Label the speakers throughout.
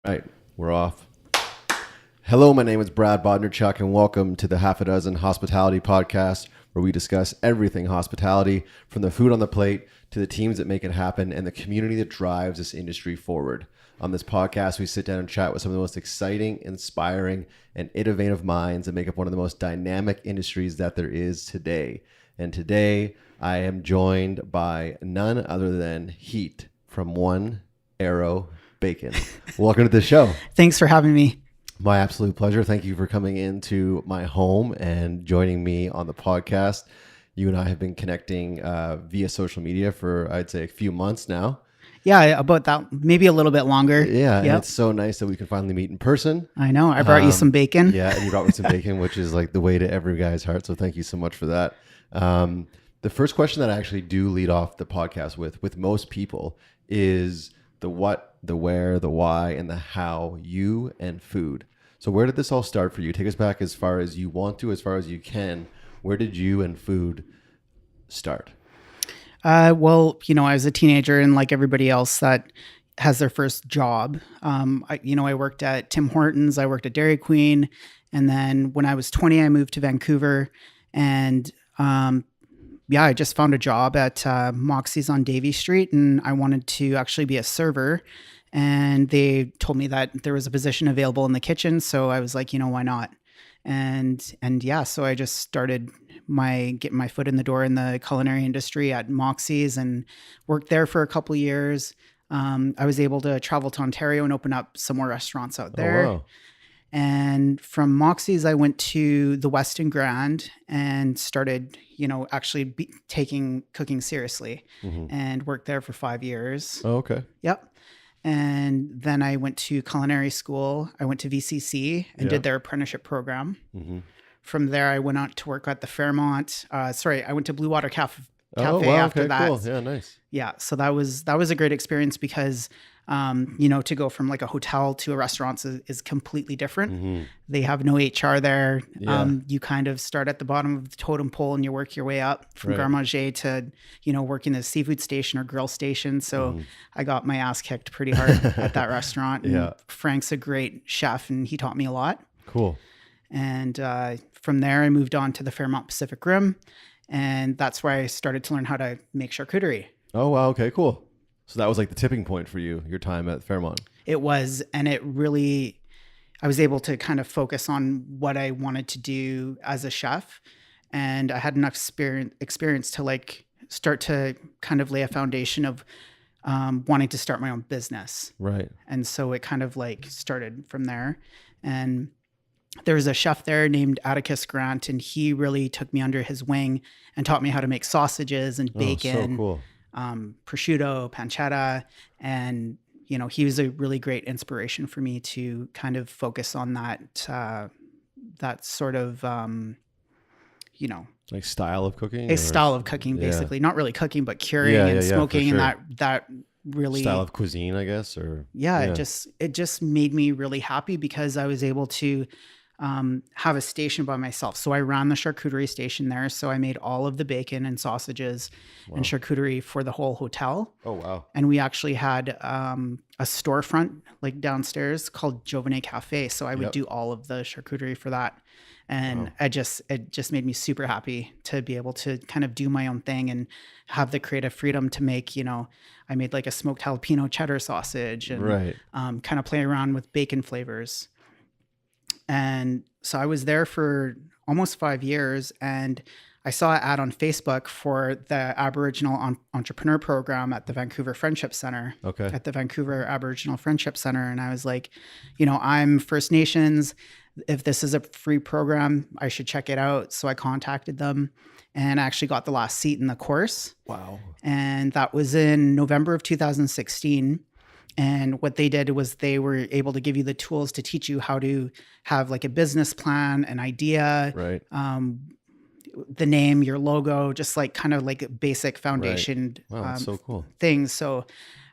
Speaker 1: Right, we're off. Hello, my name is Brad Bodnerchuk, and welcome to the Half a Dozen Hospitality Podcast, where we discuss everything hospitality, from the food on the plate to the teams that make it happen and the community that drives this industry forward. On this podcast, we sit down and chat with some of the most exciting, inspiring, and innovative minds that make up one of the most dynamic industries that there is today. And today, I am joined by none other than Heat from One Arrow Bacon. Welcome to the show.
Speaker 2: Thanks for having me.
Speaker 1: My absolute pleasure. Thank you for coming into my home and joining me on the podcast. You and I have been connecting via social media for, I'd say, a few months now.
Speaker 2: Yeah, about that, maybe a little bit longer.
Speaker 1: Yeah, and it's so nice that we can finally meet in person.
Speaker 2: I know. I brought you some bacon.
Speaker 1: Yeah, and you brought me some bacon, which is like the way to every guy's heart. So thank you so much for that. The first question that I actually do lead off the podcast with most people is the what, the where, the why, and the how, you and food. So where did this all start for you? Take us back as far as you want to, as far as you can. Where did you and food start?
Speaker 2: Well, I was a teenager, and like everybody else that has their first job, I worked at Tim Hortons, I worked at Dairy Queen. And then when I was 20, I moved to Vancouver, and I just found a job at Moxie's on Davie Street, and I wanted to actually be a server. And they told me that there was a position available in the kitchen. So I was like, why not? So I just started getting my foot in the door in the culinary industry at Moxie's and worked there for a couple of years. I was able to travel to Ontario and open up some more restaurants out there. Oh, wow. And from Moxie's, I went to the Westin Grand and started, actually taking cooking seriously, and worked there for 5 years.
Speaker 1: Oh, okay.
Speaker 2: Yep. And then I went to culinary school. I went to VCC and did their apprenticeship program. Mm-hmm. From there, I went out to work at the Fairmont. I went to Blue Water Cafe after that.
Speaker 1: Cool. Yeah, nice.
Speaker 2: Yeah, so that was a great experience because, to go from like a hotel to a restaurant is completely different. Mm-hmm. They have no HR there. Yeah. You kind of start at the bottom of the totem pole and you work your way up from garde manger to, working the seafood station or grill station. So I got my ass kicked pretty hard at that restaurant. And Frank's a great chef and he taught me a lot.
Speaker 1: Cool.
Speaker 2: And from there, I moved on to the Fairmont Pacific Rim. And that's where I started to learn how to make charcuterie.
Speaker 1: Oh, wow. Okay, cool. So that was like the tipping point for you, your time at Fairmont.
Speaker 2: It was. And I was able to kind of focus on what I wanted to do as a chef. And I had enough experience to like start to kind of lay a foundation of wanting to start my own business.
Speaker 1: Right.
Speaker 2: And so it kind of like started from there. And there was a chef there named Atticus Grant, and he really took me under his wing and taught me how to make sausages and bacon,
Speaker 1: so cool.
Speaker 2: Prosciutto, pancetta. And, he was a really great inspiration for me to kind of focus on that sort of,
Speaker 1: like style of cooking?
Speaker 2: Style of cooking, basically. Not really cooking, but curing and smoking
Speaker 1: sure.
Speaker 2: and that really
Speaker 1: style of cuisine, I guess, or
Speaker 2: it just made me really happy because I was able to have a station by myself. So I ran the charcuterie station there. So I made all of the bacon and sausages and charcuterie for the whole hotel.
Speaker 1: Oh, wow.
Speaker 2: And we actually had a storefront like downstairs called Giovanni Cafe. So I would do all of the charcuterie for that. And it just made me super happy to be able to kind of do my own thing and have the creative freedom to make, I made like a smoked jalapeno cheddar sausage and kind of play around with bacon flavors. And so I was there for almost 5 years, and I saw an ad on Facebook for the Aboriginal Entrepreneur program at the Vancouver Friendship Center, at the Vancouver Aboriginal Friendship Center. And I was like, I'm First Nations. If this is a free program, I should check it out. So I contacted them and I actually got the last seat in the course.
Speaker 1: Wow.
Speaker 2: And that was in November of 2016. And what they did was they were able to give you the tools to teach you how to have like a business plan, an idea, the name, your logo, just like kind of like basic foundation
Speaker 1: so cool.
Speaker 2: things. So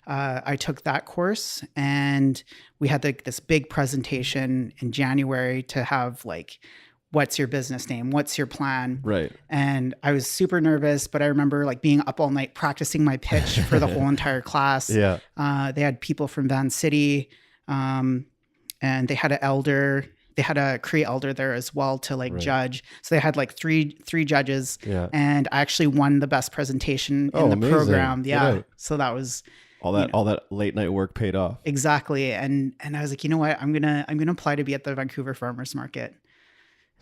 Speaker 2: I took that course and we had this big presentation in January to have like, what's your business name? What's your plan?
Speaker 1: Right.
Speaker 2: And I was super nervous, but I remember like being up all night practicing my pitch for the whole entire class.
Speaker 1: Yeah.
Speaker 2: They had people from Van City, And they had they had a Cree elder there as well to like
Speaker 1: Right.
Speaker 2: judge. So they had like three judges,
Speaker 1: Yeah.
Speaker 2: and I actually won the best presentation in
Speaker 1: Oh,
Speaker 2: the
Speaker 1: amazing.
Speaker 2: program.
Speaker 1: Get
Speaker 2: Yeah.
Speaker 1: out.
Speaker 2: So that was
Speaker 1: All that late night work paid off.
Speaker 2: exactly. And I was like, you know what? I'm gonna apply to be at the Vancouver Farmers Market.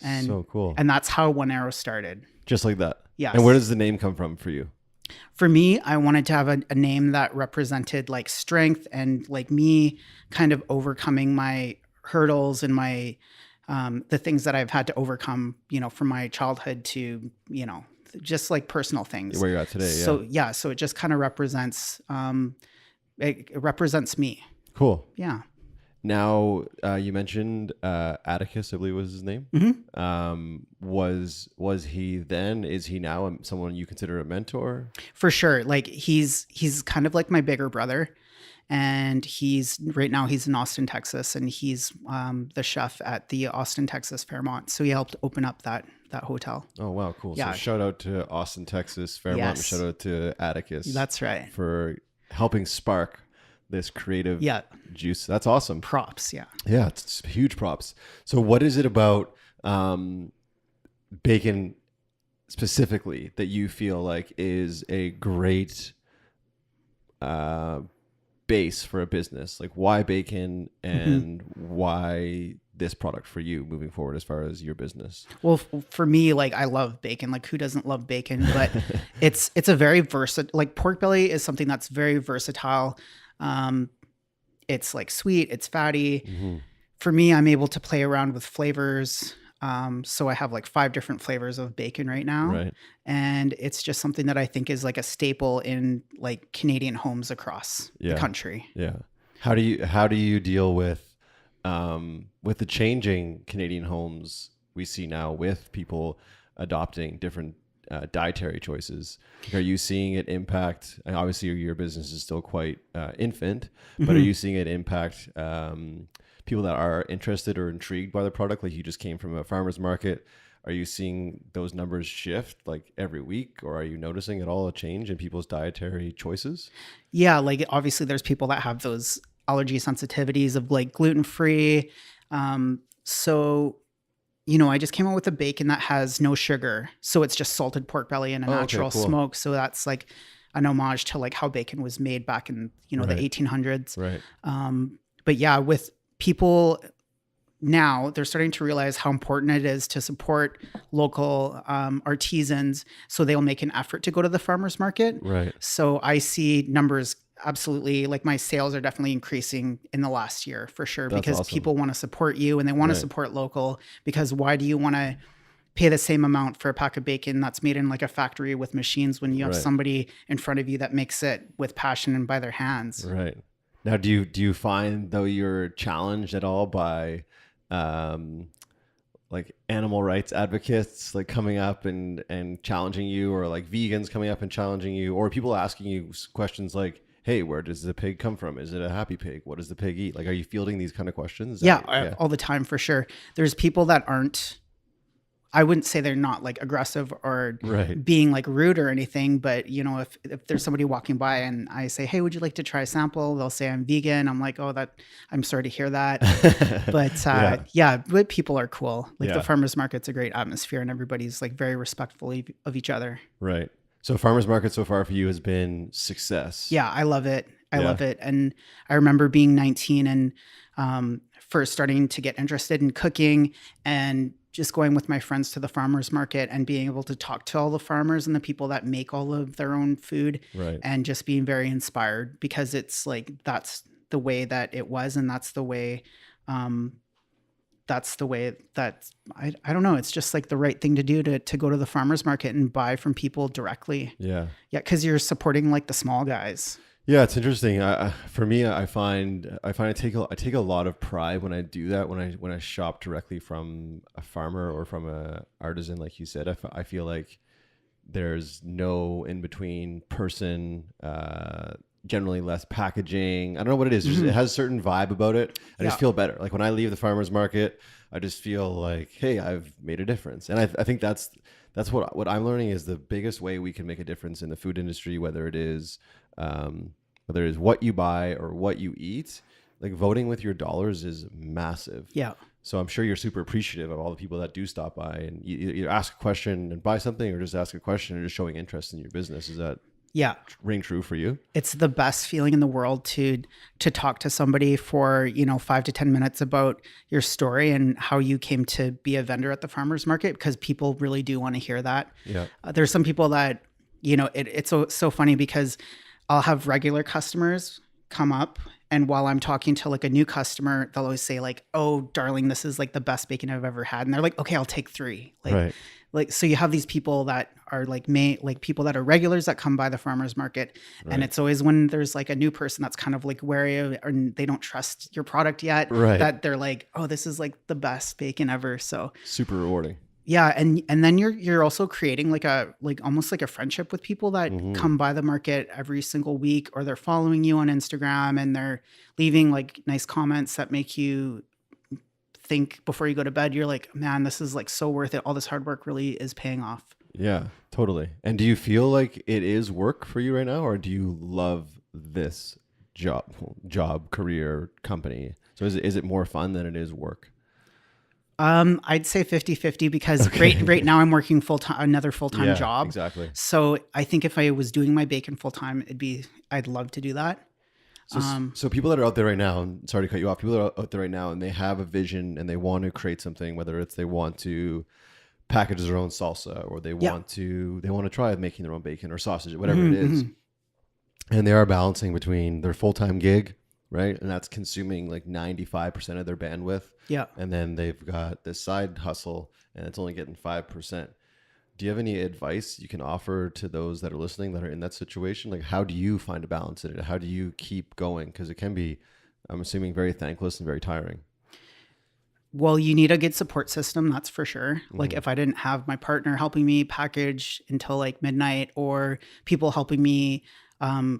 Speaker 2: And
Speaker 1: So cool.
Speaker 2: and that's how One Arrow started.
Speaker 1: Just like that.
Speaker 2: Yes.
Speaker 1: And where does the name come from for you?
Speaker 2: For me, I wanted to have a name that represented like strength and like me kind of overcoming my hurdles and my the things that I've had to overcome, from my childhood to, just like personal things.
Speaker 1: Where you're at today.
Speaker 2: So so it just kind of represents it represents me.
Speaker 1: Cool.
Speaker 2: Yeah.
Speaker 1: Now, you mentioned Atticus, I believe was his name.
Speaker 2: Mm-hmm.
Speaker 1: Was he then? Is he now someone you consider a mentor?
Speaker 2: For sure. Like he's kind of like my bigger brother. And right now he's in Austin, Texas, and he's the chef at the Austin, Texas Fairmont. So he helped open up that hotel.
Speaker 1: Oh, wow. Cool.
Speaker 2: Yeah.
Speaker 1: So shout out to Austin, Texas Fairmont.
Speaker 2: Yes.
Speaker 1: And shout out to Atticus.
Speaker 2: That's right.
Speaker 1: For helping spark this creative juice. That's awesome.
Speaker 2: Props. Yeah.
Speaker 1: Yeah. It's huge props. So what is it about bacon specifically that you feel like is a great base for a business? Like why bacon and why this product for you moving forward as far as your business?
Speaker 2: Well, for me, like I love bacon. Like who doesn't love bacon? But it's a very versatile. Like pork belly is something that's very versatile. It's like sweet. It's fatty.
Speaker 1: Mm-hmm.
Speaker 2: For me, I'm able to play around with flavors. So I have like 5 different flavors of bacon right now.
Speaker 1: Right.
Speaker 2: And it's just something that I think is like a staple in like Canadian homes across the country.
Speaker 1: Yeah. How do you deal with the changing Canadian homes we see now with people adopting different dietary choices? Are you seeing it impact, and obviously your business is still quite infant, but are you seeing it impact people that are interested or intrigued by the product? Like you just came from a farmer's market. Are you seeing those numbers shift like every week, or are you noticing at all a change in people's dietary choices?
Speaker 2: Yeah, like obviously there's people that have those allergy sensitivities of like gluten-free. So, I just came out with a bacon that has no sugar. So it's just salted pork belly and a natural smoke. So that's like an homage to like how bacon was made back in, the 1800s.
Speaker 1: Right.
Speaker 2: But yeah, with people now, they're starting to realize how important it is to support local artisans, so they'll make an effort to go to the farmer's market.
Speaker 1: Right.
Speaker 2: So I see numbers absolutely, like my sales are definitely increasing in the last year for sure.
Speaker 1: That's
Speaker 2: because
Speaker 1: awesome.
Speaker 2: people want to support you and they want to support local, because why do you want to pay the same amount for a pack of bacon that's made in like a factory with machines when you have somebody in front of you that makes it with passion and by their hands?
Speaker 1: Right. Now, do you find though you're challenged at all by like animal rights advocates like coming up and challenging you, or like vegans coming up and challenging you, or people asking you questions like, hey, where does the pig come from? Is it a happy pig? What does the pig eat? Like, are you fielding these kind of questions?
Speaker 2: Yeah, all the time for sure. There's people that aren't, I wouldn't say they're not like aggressive or being like rude or anything, but if there's somebody walking by and I say, hey, would you like to try a sample? They'll say I'm vegan. I'm like, oh, I'm sorry to hear that. But but people are cool. Like the farmers market's a great atmosphere and everybody's like very respectful of each other.
Speaker 1: Right. So farmers market so far for you has been success.
Speaker 2: Yeah, I love it. I love it. And I remember being 19 and first starting to get interested in cooking and just going with my friends to the farmers market and being able to talk to all the farmers and the people that make all of their own food, and just being very inspired, because it's like, that's the way that it was. And that's the way that I don't know. It's just like the right thing to do to go to the farmer's market and buy from people directly. Yeah. Yeah. Cause you're supporting like the small guys.
Speaker 1: Yeah. It's interesting. For me, I find I take a lot of pride when I do that. When I shop directly from a farmer or from a artisan, like you said, I feel like there's no in between person, generally less packaging. I don't know what it is. It has a certain vibe about it. I just feel better. Like when I leave the farmer's market, I just feel like, hey, I've made a difference. And I think that's what I'm learning is the biggest way we can make a difference in the food industry, whether it is what you buy or what you eat. like voting with your dollars is massive.
Speaker 2: Yeah.
Speaker 1: So I'm sure you're super appreciative of all the people that do stop by and you ask a question and buy something, or just ask a question and just showing interest in your business. Is that
Speaker 2: Yeah.
Speaker 1: ring true for you?
Speaker 2: It's the best feeling in the world to talk to somebody for, 5 to 10 minutes about your story and how you came to be a vendor at the farmers market, because people really do want to hear that.
Speaker 1: Yeah.
Speaker 2: There's some people that, it's so funny because I'll have regular customers come up, and while I'm talking to like a new customer, they'll always say like, "Oh, darling, this is like the best bacon I've ever had." And they're like, "Okay, I'll take 3." Like, so you have these people that are like people that are regulars that come by the farmer's market.
Speaker 1: Right.
Speaker 2: And it's always when there's like a new person that's kind of like wary of, or they don't trust your product yet,
Speaker 1: Right.
Speaker 2: that they're like, "Oh, this is like the best bacon ever." So
Speaker 1: super rewarding.
Speaker 2: yeah. And then you're also creating like almost like a friendship with people that come by the market every single week, or they're following you on Instagram and they're leaving like nice comments that make you think before you go to bed. You're like, "Man, this is like so worth it. All this hard work really is paying off."
Speaker 1: Yeah, totally. And do you feel like it is work for you right now, or do you love this job, career, company? So is it more fun than it is work?
Speaker 2: I'd say 50-50 because right now I'm working another full-time job.
Speaker 1: Exactly.
Speaker 2: So I think if I was doing my bacon full-time, I'd love to do that.
Speaker 1: So people that are out there right now, and sorry to cut you off, people that are out there right now and they have a vision and they want to create something, whether it's they want to package their own salsa, or they want to try making their own bacon or sausage, whatever it is. And they are balancing between their full-time gig, right? And that's consuming like 95% of their bandwidth.
Speaker 2: Yeah.
Speaker 1: And then they've got this side hustle and it's only getting 5%. Do you have any advice you can offer to those that are listening that are in that situation? Like, how do you find a balance in it? How do you keep going? Because it can be, I'm assuming, very thankless and very tiring.
Speaker 2: Well, you need a good support system, that's for sure. Like if I didn't have my partner helping me package until like midnight, or people helping me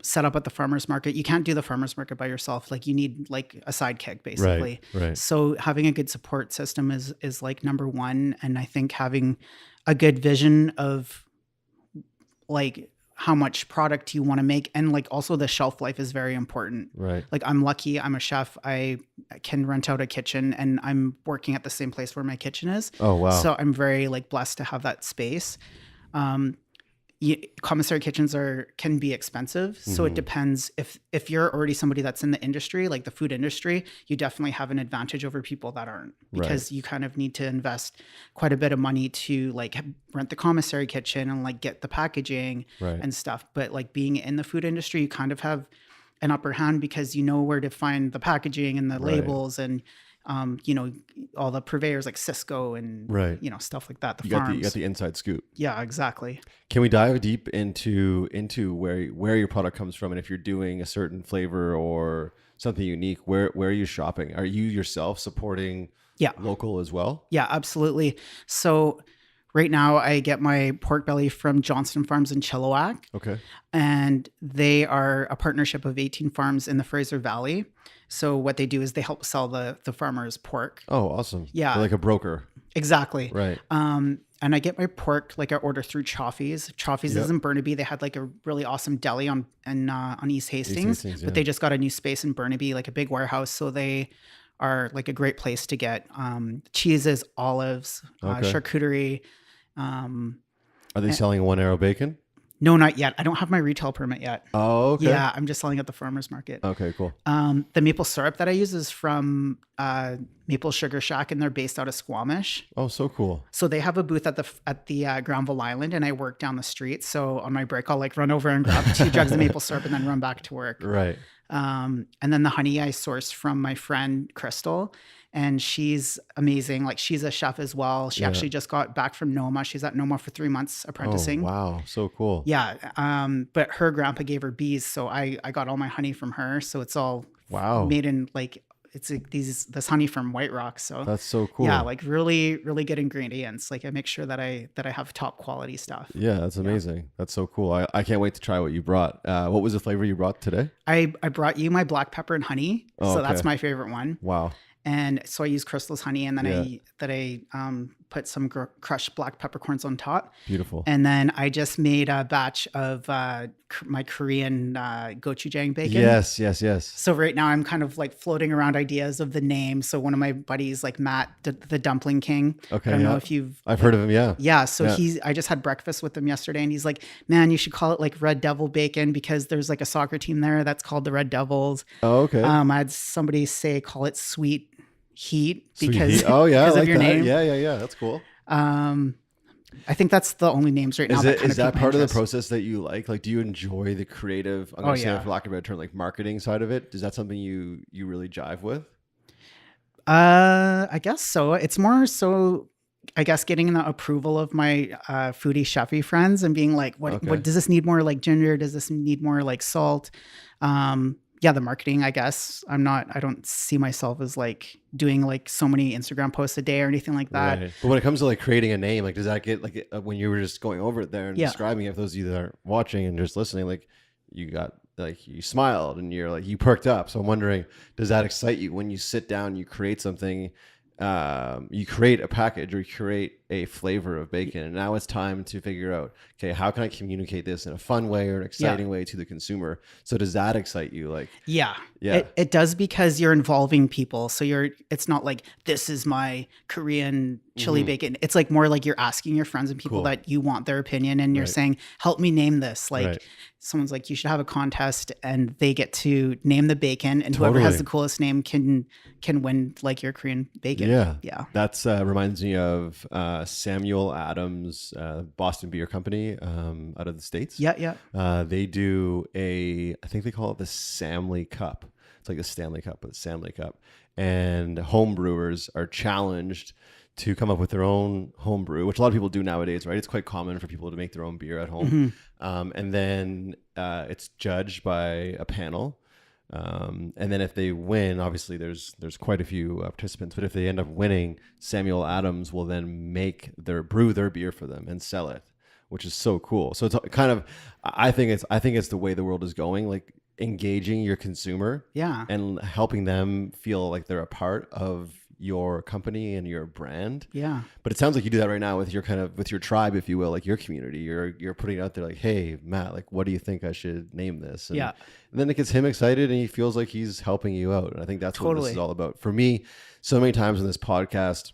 Speaker 2: set up at the farmer's market, you can't do the farmer's market by yourself. Like you need like a sidekick basically.
Speaker 1: Right.
Speaker 2: So having a good support system is like number one. And I think having a good vision of like how much product you want to make, and like also the shelf life is very important.
Speaker 1: Right.
Speaker 2: Like I'm lucky, I'm a chef, I can rent out a kitchen, and I'm working at the same place where my kitchen is.
Speaker 1: Oh, wow.
Speaker 2: So I'm very like blessed to have that space. Commissary kitchens can be expensive. So it depends. If you're already somebody that's in the industry, like the food industry, you definitely have an advantage over people that aren't, because you kind of need to invest quite a bit of money to like rent the commissary kitchen and like get the packaging and stuff. But like being in the food industry, you kind of have an upper hand because you know where to find the packaging and the labels and all the purveyors like Cisco and stuff like that.
Speaker 1: You got the inside scoop.
Speaker 2: Yeah, exactly.
Speaker 1: Can we dive deep into where your product comes from, and if you're doing a certain flavor or something unique, where are you shopping? Are you yourself supporting local as well?
Speaker 2: Yeah, absolutely. So right now I get my pork belly from Johnston Farms in Chilliwack.
Speaker 1: Okay.
Speaker 2: And they are a partnership of 18 farms in the Fraser Valley. So what they do is they help sell the farmers pork.
Speaker 1: Oh, awesome.
Speaker 2: Yeah.
Speaker 1: They're like a broker.
Speaker 2: Exactly.
Speaker 1: Right.
Speaker 2: And I get my pork, like I order through Chaffee's. Chaffee's is in Burnaby. They had like a really awesome deli on East Hastings, but they just got a new space in Burnaby, like a big warehouse. So they are like a great place to get cheeses, olives, charcuterie.
Speaker 1: Are they selling One Arrow Bacon?
Speaker 2: No, not yet. I don't have my retail permit yet.
Speaker 1: Oh, okay.
Speaker 2: Yeah, I'm just selling at the farmer's market.
Speaker 1: Okay, cool.
Speaker 2: The maple syrup that I use is from Maple Sugar Shack, and they're based out of Squamish.
Speaker 1: Oh, so cool.
Speaker 2: So they have a booth at the Granville Island, and I work down the street. So on my break, I'll like run over and grab 2 jugs of maple syrup and then run back to work.
Speaker 1: Right.
Speaker 2: And then the honey I source from my friend Crystal, and she's amazing. Like she's a chef as well. She actually just got back from Noma. She's at Noma for 3 months apprenticing.
Speaker 1: Oh, wow. So cool.
Speaker 2: Yeah. But her grandpa gave her bees. So I got all my honey from her. So it's all made in like, it's like this honey from White Rock. So
Speaker 1: that's so cool.
Speaker 2: Yeah. Like really, really good ingredients. Like I make sure that I have top quality stuff.
Speaker 1: Yeah. That's amazing. Yeah. That's so cool. I can't wait to try what you brought. What was the flavor you brought today?
Speaker 2: I brought you my black pepper and honey. So that's my favorite one.
Speaker 1: Wow.
Speaker 2: And so I use Crystal's honey, and then I put some crushed black peppercorns on top.
Speaker 1: Beautiful.
Speaker 2: And then I just made a batch of my Korean gochujang bacon.
Speaker 1: Yes.
Speaker 2: So right now I'm kind of like floating around ideas of the name. So one of my buddies, like Matt, the Dumpling King.
Speaker 1: Okay.
Speaker 2: I don't know if I've
Speaker 1: heard of him. Yeah.
Speaker 2: Yeah. So I just had breakfast with him yesterday, and he's like, man, you should call it like Red Devil Bacon, because there's like a soccer team there that's called the Red Devils.
Speaker 1: Oh, okay.
Speaker 2: I had somebody say, call it Sweet Heat because,
Speaker 1: Oh yeah,
Speaker 2: because
Speaker 1: I like
Speaker 2: of your
Speaker 1: that.
Speaker 2: name.
Speaker 1: Yeah. That's cool.
Speaker 2: I think that's the only names right now.
Speaker 1: Is that part of the process that you like? Like, do you enjoy the creative, I'm going to say it for lack of a better term, like marketing side of it? Is that something you really jive with?
Speaker 2: I guess so. It's more so, I guess, getting the approval of my foodie chefy friends and being like, what does this need more like ginger? Does this need more like salt? Yeah, the marketing, I guess. I don't see myself as like doing like so many Instagram posts a day or anything like that.
Speaker 1: Right. But when it comes to like creating a name, like does that get like when you were just going over it there and describing it, for those of you that aren't watching and just listening, like you got like you smiled and you're like you perked up. So I'm wondering, does that excite you when you sit down, you create something, you create a package or you create a flavor of bacon, and now it's time to figure out, okay, how can I communicate this in a fun way or an exciting way to the consumer? So does that excite you? Like, yeah,
Speaker 2: it does, because you're involving people. So it's not like, this is my Korean chili bacon. It's like more like you're asking your friends and people that you want their opinion, and you're saying, help me name this. Like someone's like, you should have a contest, and they get to name the bacon, and whoever has the coolest name can win like your Korean bacon.
Speaker 1: Yeah. That's reminds me of Samuel Adams, Boston Beer Company, out of the States. They do I think they call it the Samley Cup. It's like the Stanley Cup, but the Samley Cup. And home brewers are challenged to come up with their own home brew, which a lot of people do nowadays, right? It's quite common for people to make their own beer at home. And then it's judged by a panel. And then if they win, obviously there's quite a few participants, but if they end up winning, Samuel Adams will then brew their beer for them and sell it, which is so cool. So it's kind of, I think it's the way the world is going, like engaging your consumer and helping them feel like they're a part of your company and your brand. But it sounds like you do that right now with your with your tribe, if you will, like your community. You're putting it out there like, hey, Matt, like, what do you think I should name this? And then it gets him excited and he feels like he's helping you out. And I think that's what this is all about. For me, so many times in this podcast,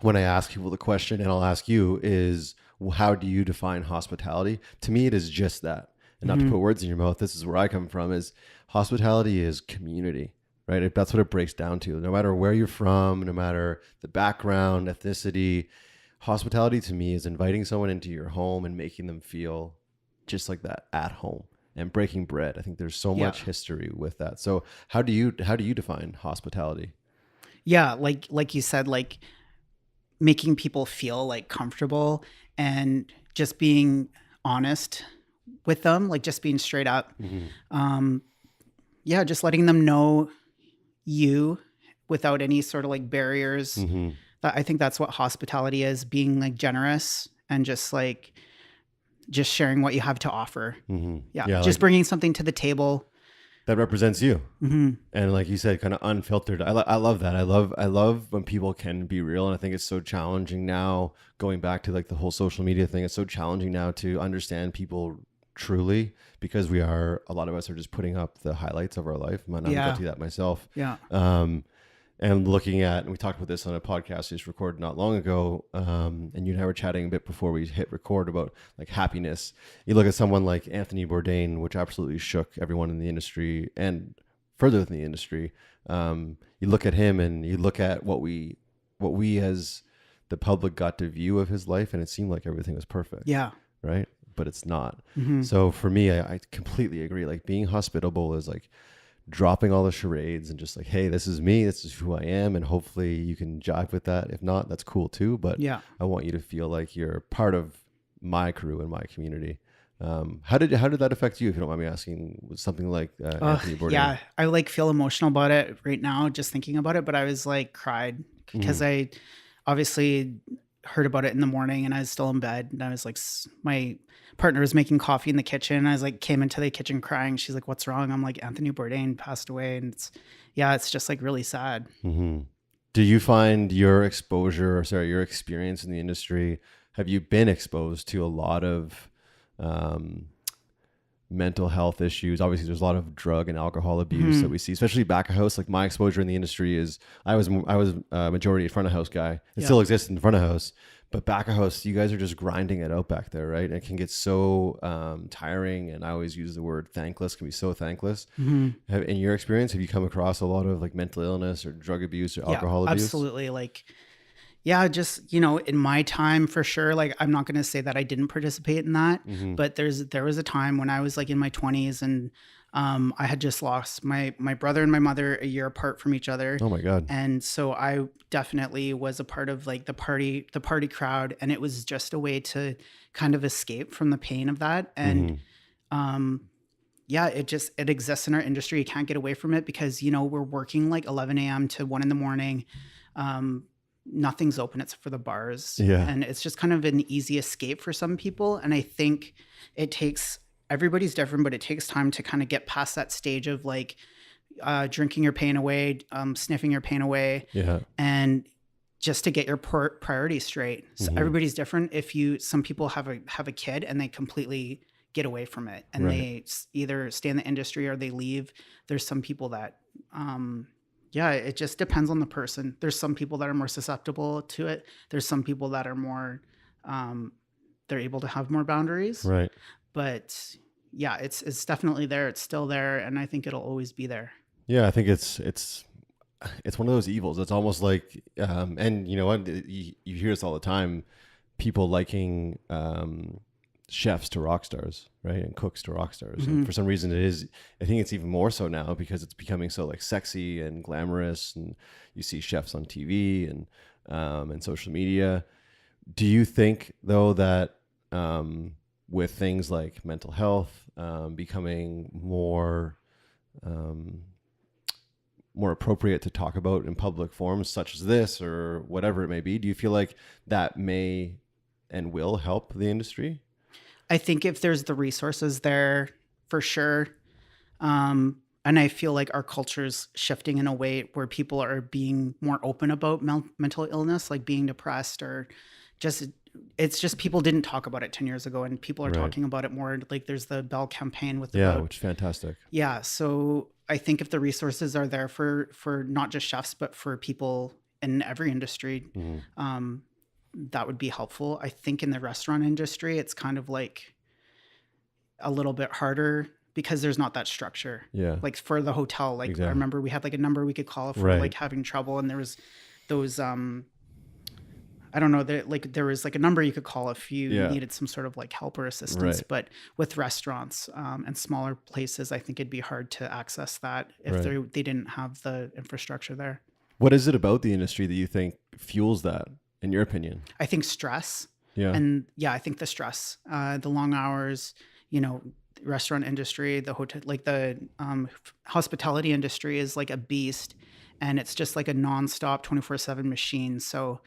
Speaker 1: when I ask people the question, and I'll ask you, is, well, how do you define hospitality? To me, it is just that. And not to put words in your mouth, this is where I come from, is hospitality is community. Right? That's what it breaks down to. No matter where you're from, no matter the background, ethnicity, hospitality to me is inviting someone into your home and making them feel just like that at home, and breaking bread. I think there's so much history with that. So how do you define hospitality?
Speaker 2: Yeah, like you said, like making people feel like comfortable and just being honest with them, like just being straight up. Just letting them know you without any sort of like barriers. I think that's what hospitality is, being like generous and just sharing what you have to offer. Just bringing something to the table
Speaker 1: that represents you. And like you said, kind of unfiltered. I love that. I love when people can be real. And I think it's so challenging now, going back to like the whole social media thing. It's so challenging now to understand people truly, because a lot of us are just putting up the highlights of our life. I'm guilty of that myself. And looking at, and we talked about this on a podcast we just recorded not long ago, and you and I were chatting a bit before we hit record about like happiness. You look at someone like Anthony Bourdain, which absolutely shook everyone in the industry and further within the industry. You look at him and you look at what we as the public got to view of his life, and it seemed like everything was perfect. Right? But it's not. So for me, I completely agree. Like, being hospitable is like dropping all the charades and just like, hey, this is me, this is who I am, and hopefully you can jive with that. If not, that's cool too. But I want you to feel like you're part of my crew and my community. How did that affect you, if you don't mind me asking? Was something like Anthony Bourdain?
Speaker 2: I like feel emotional about it right now just thinking about it, but I was like cried because I obviously heard about it in the morning and I was still in bed, and I was like, my partner was making coffee in the kitchen, and I was like, came into the kitchen crying. She's like, what's wrong? I'm like, Anthony Bourdain passed away. And it's just like really sad.
Speaker 1: Do you find your your experience in the industry, have you been exposed to a lot of mental health issues? Obviously, there's a lot of drug and alcohol abuse that we see, especially back of house. Like my exposure in the industry is I was a majority front of house guy. It still exists in front of house, but back of house, you guys are just grinding it out back there, right? And it can get so tiring. And I always use the word thankless. It can be so thankless. In your experience, have you come across a lot of like mental illness or drug abuse or alcohol abuse?
Speaker 2: Absolutely. Like, yeah, just, you know, in my time for sure, like I'm not going to say that I didn't participate in that, but there was a time when I was like in my 20s and I had just lost my brother and my mother a year apart from each other.
Speaker 1: Oh my God.
Speaker 2: And so I definitely was a part of like the party crowd, and it was just a way to kind of escape from the pain of that. And yeah, it exists in our industry. You can't get away from it because, you know, we're working like 11 a.m. to 1 a.m. Nothing's open except for the bars.
Speaker 1: Yeah.
Speaker 2: And it's just kind of an easy escape for some people. And I think everybody's different, but it takes time to kind of get past that stage of like drinking your pain away, sniffing your pain away. Yeah. And just to get your priorities straight. So everybody's different. Some people have a kid and they completely get away from it and they either stay in the industry or they leave. There's some people that, yeah, it just depends on the person. There's some people that are more susceptible to it. There's some people that are more, they're able to have more boundaries. Right. But yeah, it's definitely there. It's still there. And I think it'll always be there.
Speaker 1: Yeah, I think it's one of those evils. It's almost like, and you know what, you hear this all the time, people liking chefs to rock stars, right? And cooks to rock stars. And for some reason I think it's even more so now because it's becoming so like sexy and glamorous, and you see chefs on TV and social media. Do you think though that with things like mental health becoming more appropriate to talk about in public forums such as this or whatever it may be, do you feel like that may and will help the industry?
Speaker 2: I think if there's the resources there, for sure. And I feel like our culture's shifting in a way where people are being more open about mental illness, like being depressed or it's just people didn't talk about it 10 years ago and people are talking about it more. Like there's the Bell campaign with
Speaker 1: which is fantastic.
Speaker 2: Yeah. So I think if the resources are there for not just chefs, but for people in every industry, that would be helpful. I think in the restaurant industry, it's kind of like a little bit harder because there's not that structure. Yeah. Like for the hotel, like I remember we had like a number we could call if we're like having trouble, and there was those, I don't know, there was like a number you could call if you needed some sort of like help or assistance. But with restaurants and smaller places, I think it'd be hard to access that if they didn't have the infrastructure there.
Speaker 1: What is it about the industry that you think fuels that? In your opinion?
Speaker 2: I think stress. Yeah. And I think the stress, the long hours, you know, restaurant industry, the hotel, like the hospitality industry is like a beast, and it's just like a nonstop 24/7 machine. So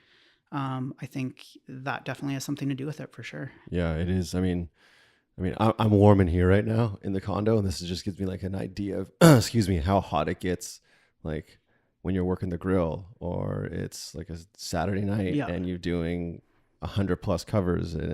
Speaker 2: I think that definitely has something to do with it for sure.
Speaker 1: Yeah, it is. I mean, I'm warm in here right now in the condo, and this just gives me like an idea of, excuse me, how hot it gets. Like when you're working the grill, or it's like a Saturday night and you're doing 100+ covers, and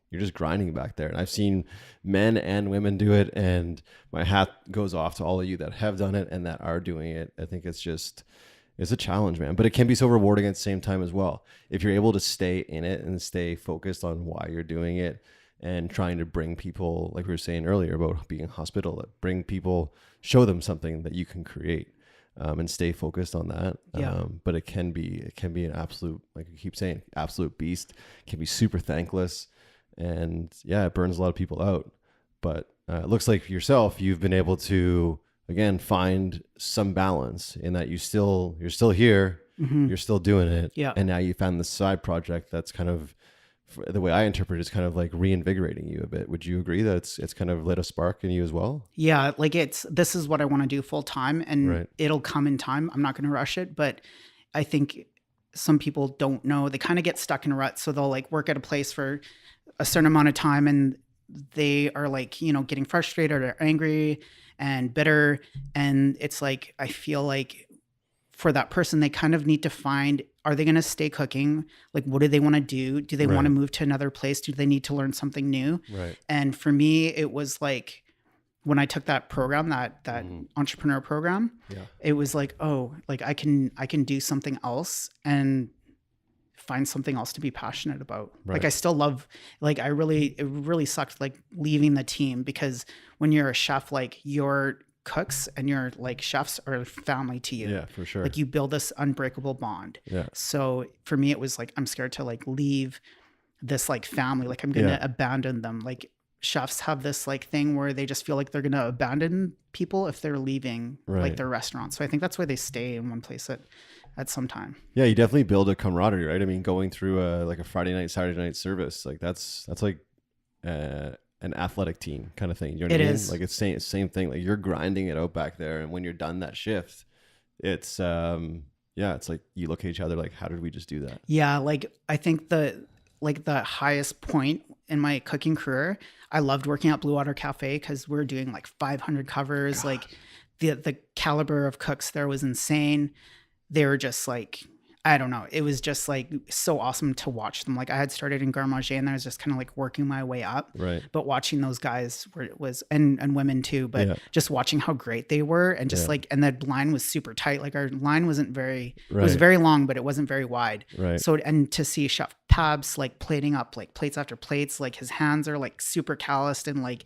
Speaker 1: you're just grinding back there. And I've seen men and women do it, and my hat goes off to all of you that have done it and that are doing it. I think it's a challenge, man, but it can be so rewarding at the same time as well. If you're able to stay in it and stay focused on why you're doing it and trying to bring people, like we were saying earlier about being hospitable, bring people, show them something that you can create. And stay focused on that. But it can be an absolute, like I keep saying, absolute beast. It can be super thankless, and it burns a lot of people out. But it looks like yourself, you've been able to again find some balance in that you're still here, you're still doing it, and now you found this side project that's kind of, the way I interpret it, is kind of like reinvigorating you a bit. Would you agree that it's kind of lit a spark in you as well?
Speaker 2: Yeah, like this is what I want to do full time, and it'll come in time. I'm not going to rush it, but I think some people don't know. They kind of get stuck in a rut, so they'll like work at a place for a certain amount of time, and they are like, you know, getting frustrated or angry and bitter, and it's like I feel like for that person, they kind of need to find, are they going to stay cooking? Like, what do they want to do? Do they want to move to another place? Do they need to learn something new?
Speaker 1: Right.
Speaker 2: And for me, it was like, when I took that program, that entrepreneur program, it was like, oh, like I can do something else and find something else to be passionate about.
Speaker 1: Right.
Speaker 2: Like I still love, like it really sucked like leaving the team, because when you're a chef, like your cooks and your like chefs are family to you.
Speaker 1: Yeah, for sure.
Speaker 2: Like you build this unbreakable bond.
Speaker 1: Yeah.
Speaker 2: So for me, it was like, I'm scared to like leave this like family. Like I'm going to abandon them. Like chefs have this like thing where they just feel like they're going to abandon people if they're leaving like their restaurant. So I think that's why they stay in one place at some time.
Speaker 1: Yeah, you definitely build a camaraderie, right? I mean, going through a Friday night, Saturday night service, like that's like an athletic team kind of thing. You know what I mean?
Speaker 2: Is.
Speaker 1: Like it's same thing. Like you're grinding it out back there, and when you're done that shift, it's it's like you look at each other like, how did we just do that?
Speaker 2: Yeah, like I think the highest point in my cooking career, I loved working at Blue Water Cafe because we're doing like 500 covers. God. Like the caliber of cooks there was insane. They were just like, I don't know. It was just like so awesome to watch them. Like I had started in garde manger and I was just kind of like working my way up.
Speaker 1: Right.
Speaker 2: But watching those guys and women too, but just watching how great they were and just like, and that line was super tight. Like our line wasn't very, it was very long, but it wasn't very wide.
Speaker 1: Right.
Speaker 2: So, and to see Chef Pabs like plating up like plates after plates, like his hands are like super calloused and like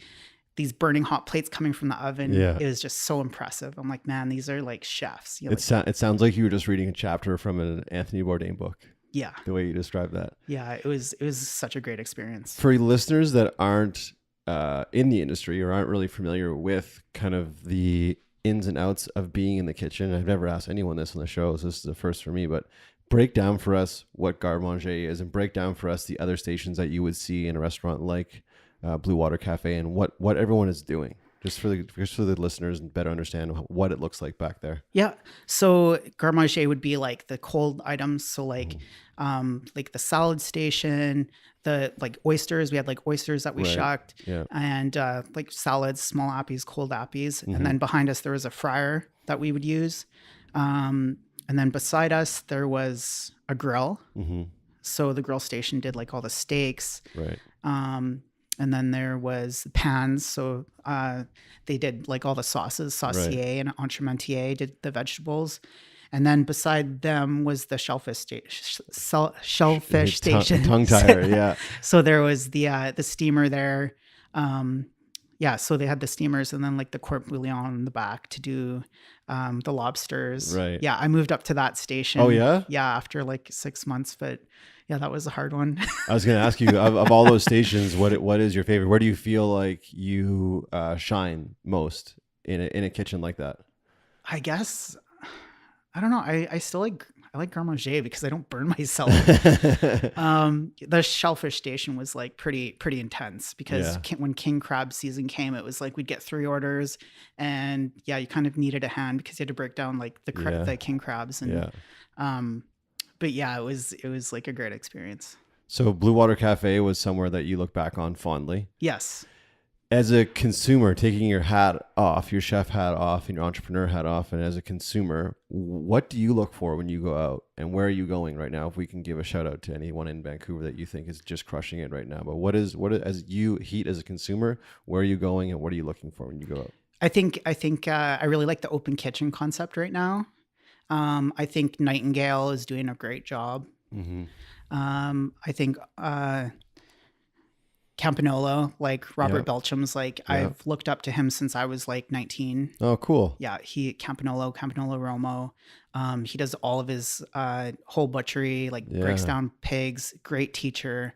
Speaker 2: these burning hot plates coming from the oven. It was just so impressive. I'm like, man, these are like chefs. You know,
Speaker 1: it sounds like you were just reading a chapter from an Anthony Bourdain book.
Speaker 2: Yeah.
Speaker 1: The way you described that.
Speaker 2: Yeah, it was such a great experience.
Speaker 1: For listeners that aren't in the industry or aren't really familiar with kind of the ins and outs of being in the kitchen, I've never asked anyone this on the show, so this is the first for me, but break down for us what garde manger is and break down for us the other stations that you would see in a restaurant like Blue Water Cafe and what everyone is doing, just for the listeners and better understand what it looks like back there.
Speaker 2: Yeah. So garde manger would be like the cold items. So like the salad station, the like oysters. We had like oysters that we shucked, and like salads, small appies, cold appies, and then behind us there was a fryer that we would use, and then beside us there was a grill. So the grill station did like all the steaks.
Speaker 1: Right.
Speaker 2: And then there was pans. So they did like all the sauces, saucier and entremetier did the vegetables. And then beside them was the shellfish station.
Speaker 1: Tongue tire, yeah.
Speaker 2: So there was the steamer there. So they had the steamers and then like the court bouillon in the back to do the lobsters.
Speaker 1: Right.
Speaker 2: Yeah, I moved up to that station.
Speaker 1: Oh, yeah?
Speaker 2: Yeah, after like 6 months, but yeah, that was a hard one.
Speaker 1: I was going to ask you, of all those stations, what is your favorite? Where do you feel like you shine most in a kitchen like that?
Speaker 2: I guess, I don't know. I still like garde manger because I don't burn myself. The shellfish station was like pretty intense because when king crab season came, it was like we'd get 3 orders and you kind of needed a hand because you had to break down like the king crabs and but yeah, it was like a great experience.
Speaker 1: So Blue Water Cafe was somewhere that you look back on fondly.
Speaker 2: Yes.
Speaker 1: As a consumer, taking your hat off, your chef hat off and your entrepreneur hat off, and as a consumer, what do you look for when you go out and where are you going right now? If we can give a shout out to anyone in Vancouver that you think is just crushing it right now, but what is as you Heat as a consumer, where are you going and what are you looking for when you go out?
Speaker 2: I think I really like the open kitchen concept right now. I think Nightingale is doing a great job. I think Campanolo, like Robert Belcham's, like I've looked up to him since I was like 19.
Speaker 1: Oh, cool.
Speaker 2: Yeah, Campanolo Romo. He does all of his whole butchery, like breaks down pigs. Great teacher.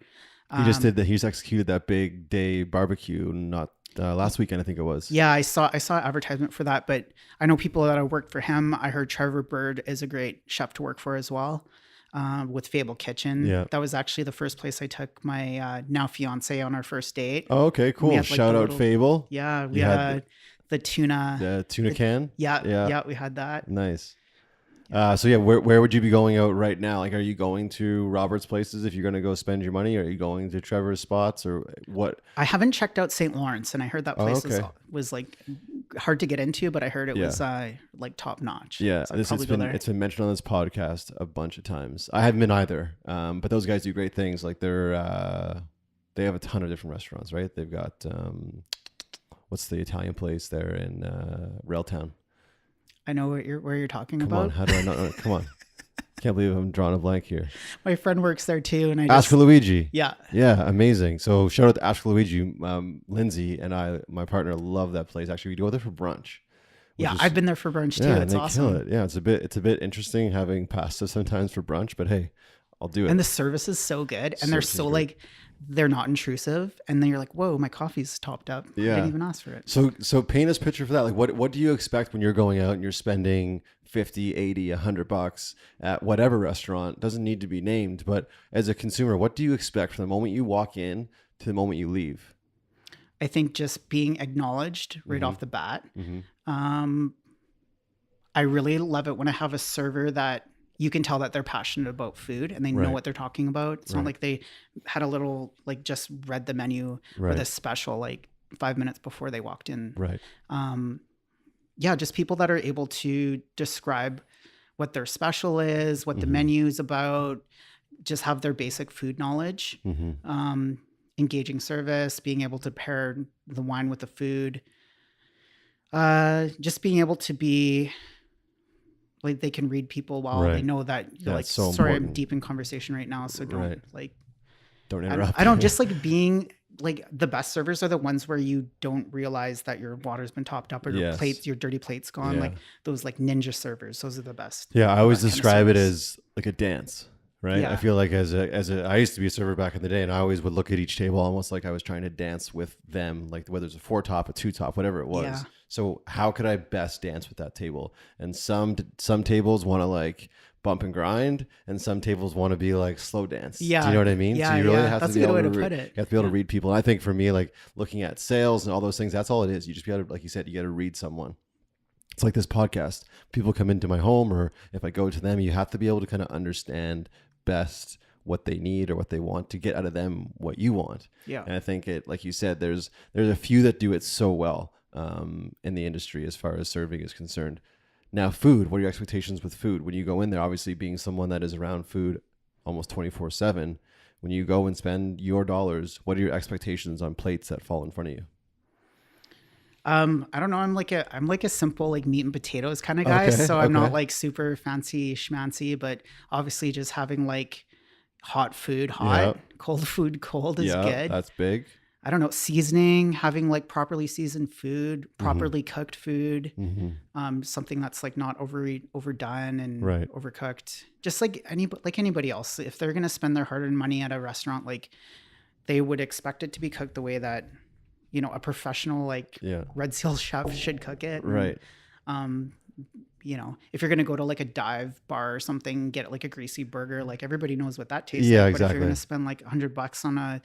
Speaker 1: He just executed that big day barbecue not last weekend, I think it was.
Speaker 2: Yeah, I saw advertisement for that, but I know people that have worked for him. I heard Trevor Bird is a great chef to work for as well. With Fable Kitchen. Yeah. That was actually the first place I took my now fiance on our first date.
Speaker 1: Oh, okay, cool. Had, like, shout out Fable.
Speaker 2: Yeah, we had the tuna.
Speaker 1: The tuna can?
Speaker 2: Yeah, we had that.
Speaker 1: Nice. Where would you be going out right now? Like, are you going to Robert's places if you're going to go spend your money? Or are you going to Trevor's spots or what?
Speaker 2: I haven't checked out St. Lawrence, and I heard that place was like hard to get into, but I heard it
Speaker 1: Yeah.
Speaker 2: was like top notch.
Speaker 1: Yeah,
Speaker 2: So I'd probably go there.
Speaker 1: it's been mentioned on this podcast a bunch of times. I haven't been either, but those guys do great things. Like they have a ton of different restaurants, right? They've got what's the Italian place there in Railtown?
Speaker 2: I know where you're talking
Speaker 1: Come
Speaker 2: about.
Speaker 1: on, how do I not know? Come on, can't believe I'm drawing a blank here.
Speaker 2: My friend works there too, and I
Speaker 1: Ask for Luigi.
Speaker 2: yeah.
Speaker 1: Yeah, amazing. So shout out to Ask for Luigi. Lindsay and my partner, love that place. Actually, we go there for brunch.
Speaker 2: Yeah, I've been there for brunch too.
Speaker 1: Yeah,
Speaker 2: It's
Speaker 1: and they
Speaker 2: awesome.
Speaker 1: kill it. Yeah, it's a bit interesting having pasta sometimes for brunch, but hey, I'll do it.
Speaker 2: And the service is so good, and they're
Speaker 1: Service is
Speaker 2: so
Speaker 1: great.
Speaker 2: like they're not intrusive, and then you're like, whoa, my coffee's topped up. I
Speaker 1: Yeah.
Speaker 2: didn't even ask for it.
Speaker 1: So paint us a picture for that. Like what do you expect when you're going out and you're spending 50, 80, $100 at whatever restaurant? Doesn't need to be named, but as a consumer, what do you expect from the moment you walk in to the moment you leave?
Speaker 2: I think just being acknowledged right
Speaker 1: Mm-hmm.
Speaker 2: off the bat.
Speaker 1: Mhm.
Speaker 2: I really love it when I have a server that you can tell that they're passionate about food and they know
Speaker 1: Right.
Speaker 2: what they're talking about. It's
Speaker 1: Right.
Speaker 2: not like they had a little, like just read the menu
Speaker 1: Right.
Speaker 2: with a special like 5 minutes before they walked in.
Speaker 1: Right.
Speaker 2: Yeah, just people that are able to describe what their special is, what the
Speaker 1: Mhm.
Speaker 2: menu is about, just have their basic food knowledge,
Speaker 1: Mm-hmm.
Speaker 2: engaging service, being able to pair the wine with the food, just being able to be like they can read people well. They
Speaker 1: Right.
Speaker 2: know that you're
Speaker 1: Yeah,
Speaker 2: like,
Speaker 1: it's so
Speaker 2: sorry, I'm
Speaker 1: important.
Speaker 2: deep in conversation right now, so don't
Speaker 1: Right.
Speaker 2: like.
Speaker 1: Don't
Speaker 2: I
Speaker 1: interrupt.
Speaker 2: don't just like being like the best servers are the ones where you don't realize that your water's been topped up or your
Speaker 1: Yes.
Speaker 2: plates, your dirty plate's gone.
Speaker 1: Yeah.
Speaker 2: Like those like ninja servers, those are the best.
Speaker 1: Yeah, I always
Speaker 2: that kind of
Speaker 1: describe it
Speaker 2: service.
Speaker 1: as like a dance, right?
Speaker 2: Yeah.
Speaker 1: I feel like I used to be a server back in the day, and I always would look at each table almost like I was trying to dance with them, like whether it's a 4-top, a 2-top, whatever it was.
Speaker 2: Yeah.
Speaker 1: So how could I best dance with that table? And some tables want to like bump and grind, and some tables want to be like slow dance.
Speaker 2: Yeah.
Speaker 1: Do you know what I mean?
Speaker 2: Yeah,
Speaker 1: So you really
Speaker 2: yeah.
Speaker 1: have
Speaker 2: That's
Speaker 1: to
Speaker 2: a
Speaker 1: be
Speaker 2: good
Speaker 1: able
Speaker 2: way
Speaker 1: to
Speaker 2: to
Speaker 1: re-
Speaker 2: put it.
Speaker 1: You have to be able to
Speaker 2: Yeah.
Speaker 1: read people. And I think for me, like looking at sales and all those things, that's all it is. You just got to, like you said, you got to read someone. It's like this podcast. People come into my home, or if I go to them, you have to be able to kind of understand best what they need or what they want to get out of them what you want.
Speaker 2: Yeah.
Speaker 1: And I think it, like you said, there's a few that do it so well in the industry as far as serving is concerned. Now, food, what are your expectations with food? When you go in there, obviously being someone that is around food almost 24/7, when you go and spend your dollars, what are your expectations on plates that fall in front of you?
Speaker 2: I don't know. I'm like a simple like meat and potatoes kind of guy.
Speaker 1: Okay,
Speaker 2: So I'm not
Speaker 1: okay.
Speaker 2: like super fancy schmancy, but obviously just having like hot food hot, cold food cold is good.
Speaker 1: That's big.
Speaker 2: I don't know, seasoning, having like properly seasoned food, properly cooked food, something that's like not overdone and
Speaker 1: Right.
Speaker 2: overcooked. Just like anybody else, if they're gonna spend their hard-earned money at a restaurant, like they would expect it to be cooked the way that a professional like
Speaker 1: Yeah.
Speaker 2: Red Seal chef should cook it. And,
Speaker 1: Right.
Speaker 2: if you're gonna go to like a dive bar or something, get like a greasy burger, like everybody knows what that tastes
Speaker 1: Yeah,
Speaker 2: like. But if
Speaker 1: exactly.
Speaker 2: you're gonna spend like $100 on a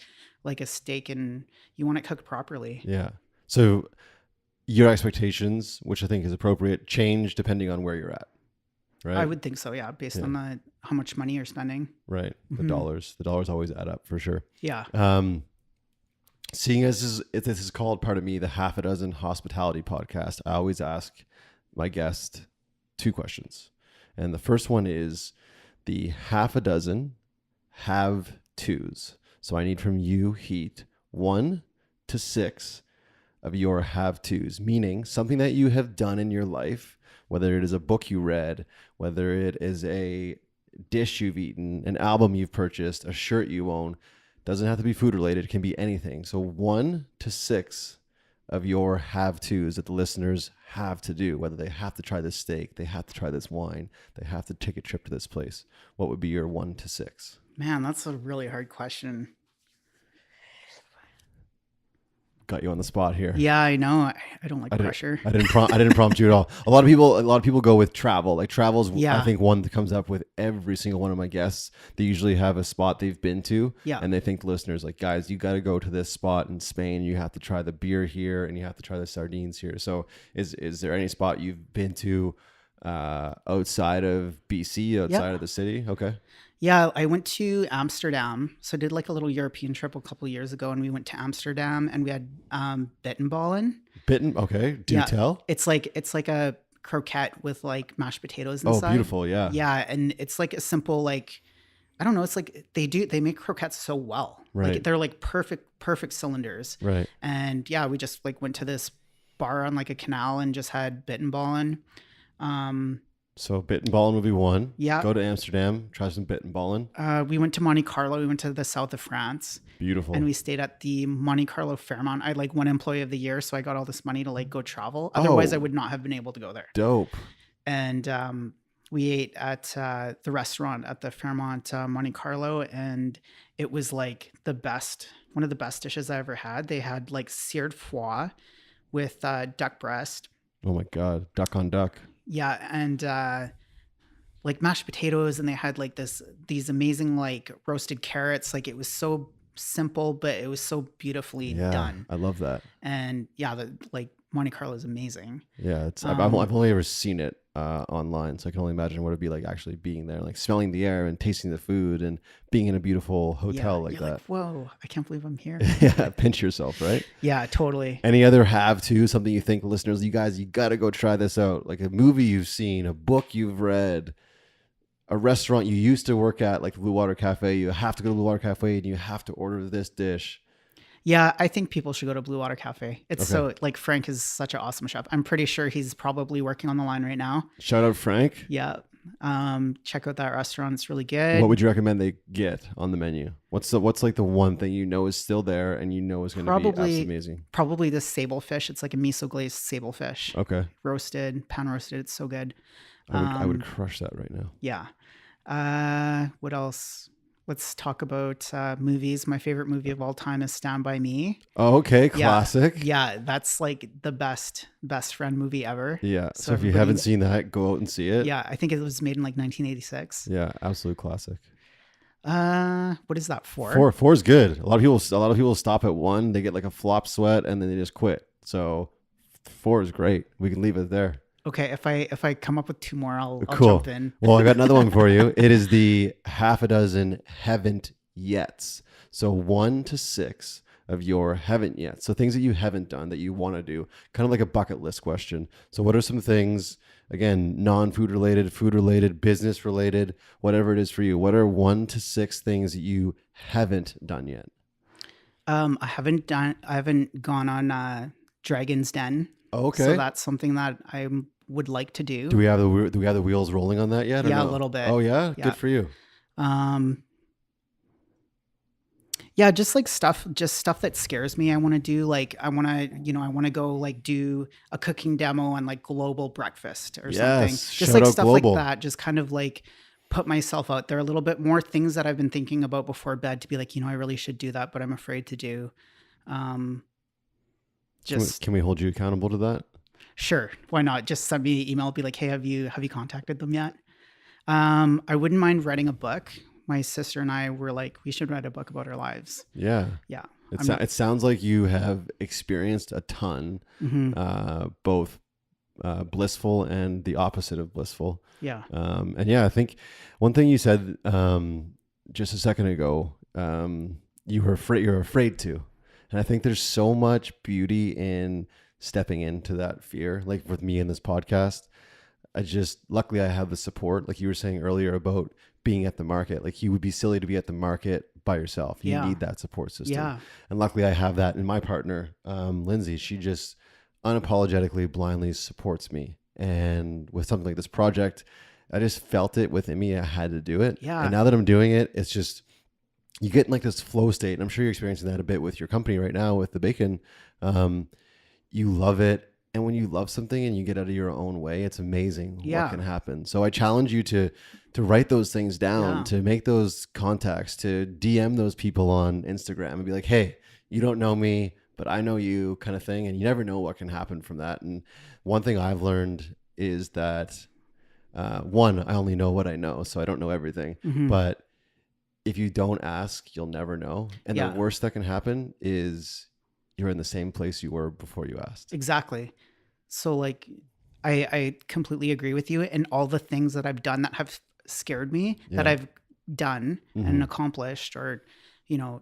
Speaker 2: steak and you want it cooked properly.
Speaker 1: Yeah. So your expectations, which I think is appropriate, change depending on where you're at. Right.
Speaker 2: I would think so, yeah, based on how much money you're spending.
Speaker 1: Right. The
Speaker 2: Mhm.
Speaker 1: dollars always add up for sure.
Speaker 2: Yeah.
Speaker 1: Seeing as this is called part of me, the Half a Dozen Hospitality Podcast, I always ask my guest 2 questions. And the first one is the half a dozen have tos. So I need from you, Heat, 1 to 6 of your have tos, meaning something that you have done in your life, whether it is a book you read, whether it is a dish you've eaten, an album you've purchased, a shirt you own. Doesn't have to be food related. It can be anything. So 1 to 6 of your have tos that the listeners have to do, whether they have to try this steak, they have to try this wine, they have to take a trip to this place. What would be your 1 to 6?
Speaker 2: Man, that's a really hard question.
Speaker 1: Got you on the spot here.
Speaker 2: Yeah, I know. I don't like pressure.
Speaker 1: I didn't prompt you at all. A lot of people go with travel. Like travel's,
Speaker 2: Yeah.
Speaker 1: I think, one that comes up with every single one of my guests. They usually have a spot they've been to,
Speaker 2: Yeah.
Speaker 1: and they think the listeners like, guys, you got to go to this spot in Spain. You have to try the beer here, and you have to try the sardines here. So, is there any spot you've been to outside of BC, outside of the city. Okay.
Speaker 2: Yeah, I went to Amsterdam. So I did like a little European trip a couple of years ago, and we went to Amsterdam and we had bittenballen.
Speaker 1: Bitten. Okay. Do
Speaker 2: Yeah,
Speaker 1: tell.
Speaker 2: it's like a croquette with like mashed potatoes
Speaker 1: Oh,
Speaker 2: inside.
Speaker 1: beautiful. Yeah.
Speaker 2: Yeah, and it's like a simple like I don't know. It's like they make croquettes so well.
Speaker 1: Right.
Speaker 2: Like they're like perfect cylinders.
Speaker 1: Right.
Speaker 2: And yeah, we just like went to this bar on like a canal and just had bittenballen.
Speaker 1: So bittenballen would be one.
Speaker 2: Yeah.
Speaker 1: Go to Amsterdam, try some bittenballen.
Speaker 2: We went to Monte Carlo. We went to the south of France.
Speaker 1: Beautiful.
Speaker 2: And we stayed at the Monte Carlo Fairmont. I like won Employee of the Year, so I got all this money to like go travel. Otherwise, I would not have been able to go there.
Speaker 1: Dope.
Speaker 2: And we ate at the restaurant at the Fairmont Monte Carlo, and it was like one of the best dishes I ever had. They had like seared foie with duck breast.
Speaker 1: Oh my God. Duck on duck.
Speaker 2: Yeah, and like mashed potatoes, and they had like these amazing like roasted carrots. Like it was so simple, but it was so beautifully done.
Speaker 1: I love that.
Speaker 2: And yeah, the like Monte Carlo is amazing.
Speaker 1: Yeah, I've only ever seen it online, so I can only imagine what it'd be like actually being there, like smelling the air and tasting the food and being in a beautiful hotel like that.
Speaker 2: Whoa, I can't believe I'm here.
Speaker 1: Yeah, pinch yourself, right?
Speaker 2: Yeah, totally.
Speaker 1: Any other something you think, listeners, you got to go try this out, like a movie you've seen, a book you've read, a restaurant you used to work at, like the Blue Water Cafe. You have to go to Blue Water Cafe and you have to order this dish.
Speaker 2: Yeah, I think people should go to Blue Water Cafe. It's so like Frank is such an awesome chef. I'm pretty sure he's probably working on the line right now.
Speaker 1: Shout out Frank.
Speaker 2: Yeah. Check out that restaurant. It's really good.
Speaker 1: What would you recommend they get on the menu? What's like the one thing you know is still there and you know is going to be absolutely amazing?
Speaker 2: Probably the sable fish. It's like a miso glazed sable fish.
Speaker 1: Okay.
Speaker 2: Roasted, pan roasted. It's so good.
Speaker 1: I would crush that right now.
Speaker 2: Yeah. What else? Let's talk about movies. My favorite movie of all time is Stand By Me.
Speaker 1: Oh, okay. Classic.
Speaker 2: Yeah, that's like the best friend movie ever.
Speaker 1: Yeah. So if you haven't seen that, go out and see it.
Speaker 2: Yeah, I think it was made in like 1986.
Speaker 1: Yeah, absolute classic.
Speaker 2: What is that for?
Speaker 1: Four is good. A lot of people stop at 1. They get like a flop sweat and then they just quit. So 4 is great. We can leave it there.
Speaker 2: Okay, if I come up with 2 more, I'll
Speaker 1: cool.
Speaker 2: jump in.
Speaker 1: Well, I got another one for you. It is the half a dozen haven't yets. So 1 to 6 of your haven't yet. So things that you haven't done that you want to do, kind of like a bucket list question. So what are some things, again, non-food related, food related, business related, whatever it is for you? What are 1 to 6 things that you haven't done yet?
Speaker 2: I haven't gone on Dragon's Den.
Speaker 1: Okay.
Speaker 2: So that's something that I would like to do.
Speaker 1: Do we have the wheels rolling on that yet?
Speaker 2: Yeah, a little bit.
Speaker 1: Oh yeah? Good for you.
Speaker 2: Yeah, just stuff that scares me. I want to do like I want to go like do a cooking demo on like Global Breakfast or something. Just like stuff
Speaker 1: Global.
Speaker 2: like that. Just kind of like put myself out there a little bit more. Things that I've been thinking about before bed to be like, I really should do that, but I'm afraid to do.
Speaker 1: Can we hold you accountable to that?
Speaker 2: Sure. Why not? Just send me an email. Be like, hey, have you contacted them yet? I wouldn't mind writing a book. My sister and I were like, we should write a book about our lives.
Speaker 1: Yeah.
Speaker 2: Yeah.
Speaker 1: It sounds like you have experienced a ton, both blissful and the opposite of blissful.
Speaker 2: Yeah.
Speaker 1: And yeah, I think one thing you said just a second ago, you're afraid to. And I think there's so much beauty in stepping into that fear. Like with me in this podcast, luckily I have the support. Like you were saying earlier about being at the market, like you would be silly to be at the market by yourself. You need that support system.
Speaker 2: Yeah.
Speaker 1: And luckily I have that in my partner, Lindsay. She just unapologetically, blindly supports me. And with something like this project, I just felt it within me. I had to do it.
Speaker 2: Yeah.
Speaker 1: And now that I'm doing it, it's just, you get in like this flow state, and I'm sure you're experiencing that a bit with your company right now with the bacon. You love it. And when you love something and you get out of your own way, it's amazing what can happen. So I challenge you to write those things down, to make those contacts, to DM those people on Instagram and be like, hey, you don't know me, but I know you, kind of thing. And you never know what can happen from that. And one thing I've learned is that, one, I only know what I know. So I don't know everything. Mm-hmm. But if you don't ask, you'll never know. And the worst that can happen is you're in the same place you were before you asked.
Speaker 2: Exactly. So like, I completely agree with you. And all the things that I've done that have scared me, that I've done and accomplished, or, you know,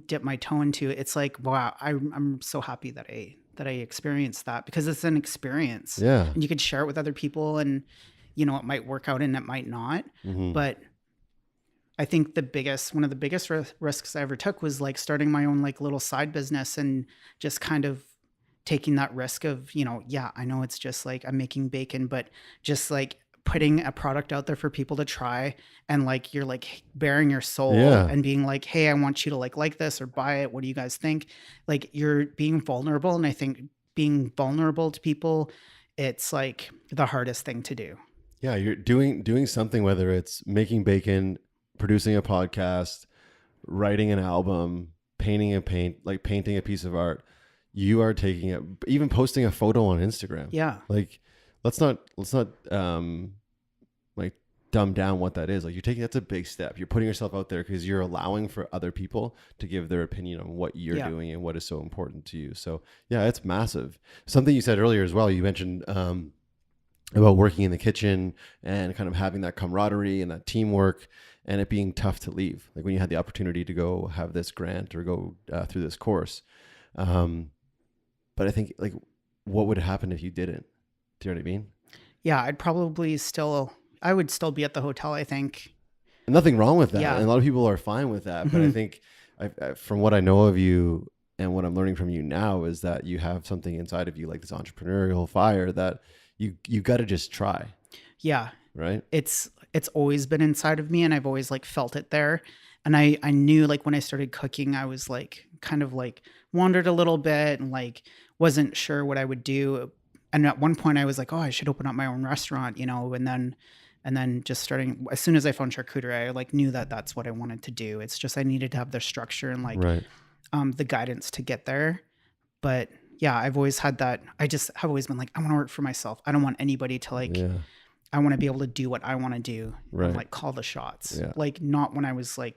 Speaker 2: dip my toe into, it's like, wow, I'm so happy that I experienced that, because it's an experience.
Speaker 1: Yeah.
Speaker 2: And you could share it with other people, and, you know, it might work out and it might not. But I think one of the biggest risks I ever took was like starting my own like little side business, and just kind of taking that risk of, you know, yeah, I know it's just like I'm making bacon, but just like putting a product out there for people to try, and like you're like bearing your soul and being like, hey, I want you to like this or buy it. What do you guys think? Like, you're being vulnerable. And I think being vulnerable to people, it's like the hardest thing to do.
Speaker 1: Yeah, you're doing something, whether it's making bacon, producing a podcast, writing an album, painting a piece of art. You are taking it, even posting a photo on Instagram.
Speaker 2: Yeah.
Speaker 1: Like, let's not like dumb down what that is. Like, that's a big step. You're putting yourself out there because you're allowing for other people to give their opinion on what you're doing and what is so important to you. So yeah, it's massive. Something you said earlier as well, you mentioned about working in the kitchen and kind of having that camaraderie and that teamwork, and it being tough to leave. Like when you had the opportunity to go have this grant or go through this course. But I think, like, what would happen if you didn't? Do you know what I mean?
Speaker 2: Yeah, I would still be at the hotel, I think.
Speaker 1: And nothing wrong with that.
Speaker 2: Yeah.
Speaker 1: And a lot of people are fine with that. But I think from what I know of you and what I'm learning from you now is that you have something inside of you, like this entrepreneurial fire, that you got to just try.
Speaker 2: Yeah.
Speaker 1: Right.
Speaker 2: It's always been inside of me, and I've always like felt it there. And I knew, like, when I started cooking, I was like kind of like wandered a little bit and like wasn't sure what I would do. And at one point I was like, oh, I should open up my own restaurant, you know, and then just starting, as soon as I found charcuterie, I like knew that that's what I wanted to do. It's just, I needed to have the structure and like the guidance to get there. But yeah, I've always had that. I just have always been like, I want to work for myself. I don't want anybody to like, I want to be able to do what I want to do and like call the shots. Like, not when I was like,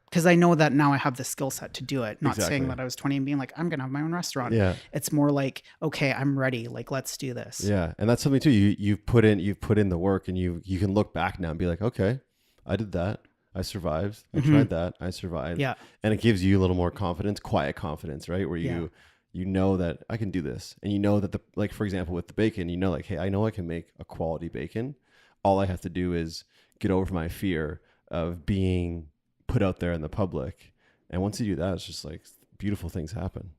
Speaker 2: because I know that now I have the skill set to do it. Not saying that I was 20 and being like, I'm going to have my own restaurant. Yeah. It's more like, okay, I'm ready. Like, let's do this. Yeah.
Speaker 1: And that's something too. You've put in the work, and you can look back now and be like, okay, I did that. I survived. I tried that. I survived. Yeah. And it gives you a little more confidence, quiet confidence, right? Where you know that I can do this. And you know that like, for example, with the bacon, you know, like, hey, I know I can make a quality bacon. All I have to do is get over my fear of being put out there in the public. And once you do that, it's just like beautiful things happen.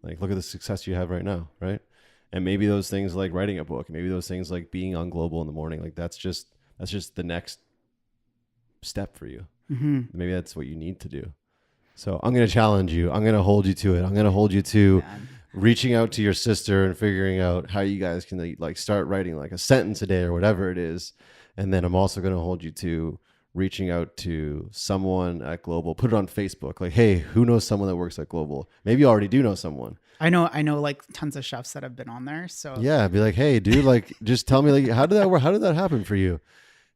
Speaker 1: Like, look at the success you have right now, right? And maybe those things like writing a book, maybe those things like being on Global in the morning, like that's just the next step for you. Maybe that's what you need to do. So I'm going to challenge you. I'm going to hold you to it. I'm going to hold you to reaching out to your sister and figuring out how you guys can like start writing like a sentence a day or whatever it is. And then I'm also going to hold you to reaching out to someone at Global. Put it on Facebook. Like, hey, who knows someone that works at Global? Maybe you already do know someone.
Speaker 2: I know like tons of chefs that have been on there. So
Speaker 1: yeah, be like, hey, dude, like, just tell me, like, how did that work? How did that happen for you?